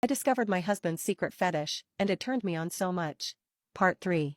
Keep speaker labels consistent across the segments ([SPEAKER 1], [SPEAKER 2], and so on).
[SPEAKER 1] I discovered my husband's secret fetish, and it turned me on so much. Part 3.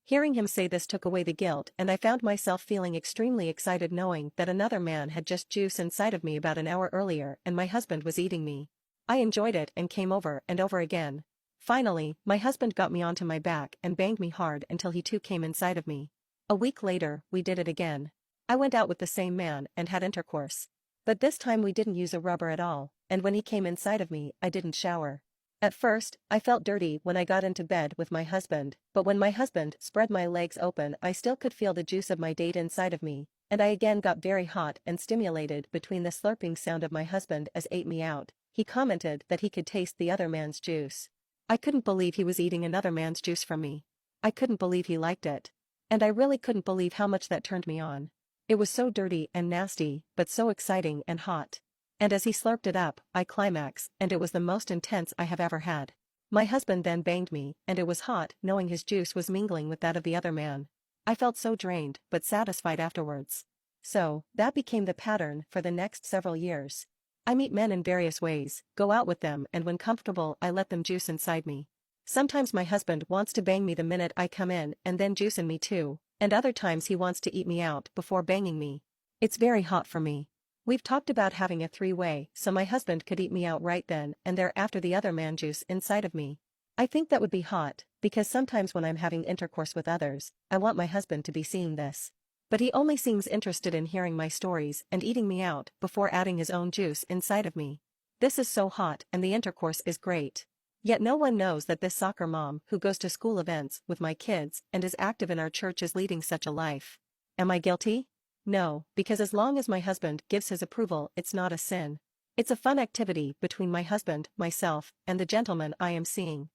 [SPEAKER 1] Hearing him say this took away the guilt, and I found myself feeling extremely excited knowing that another man had just juice inside of me about an hour earlier and my husband was eating me. I enjoyed it and came over and over again. Finally, my husband got me onto my back and banged me hard until he too came inside of me. A week later, we did it again. I went out with the same man and had intercourse. But this time we didn't use a rubber at all, and when he came inside of me, I didn't shower. At first, I felt dirty when I got into bed with my husband, but when my husband spread my legs open I still could feel the juice of my date inside of me, and I again got very hot and stimulated between the slurping sound of my husband as ate me out. He commented that he could taste the other man's juice. I couldn't believe he was eating another man's juice from me. I couldn't believe he liked it. And I really couldn't believe how much that turned me on. It was so dirty and nasty, but so exciting and hot. And as he slurped it up, I climaxed, and it was the most intense I have ever had. My husband then banged me, and it was hot knowing his juice was mingling with that of the other man. I felt so drained, but satisfied afterwards. So, that became the pattern for the next several years. I meet men in various ways, go out with them, and when comfortable I let them juice inside me. Sometimes my husband wants to bang me the minute I come in and then juice in me too, and other times he wants to eat me out before banging me. It's very hot for me. We've talked about having a three-way so my husband could eat me out right then and there after the other man juice inside of me. I think that would be hot, because sometimes when I'm having intercourse with others, I want my husband to be seeing this. But he only seems interested in hearing my stories and eating me out before adding his own juice inside of me. This is so hot and the intercourse is great. Yet no one knows that this soccer mom who goes to school events with my kids and is active in our church is leading such a life. Am I guilty? No, because as long as my husband gives his approval it's not a sin. It's a fun activity between my husband, myself, and the gentleman I am seeing.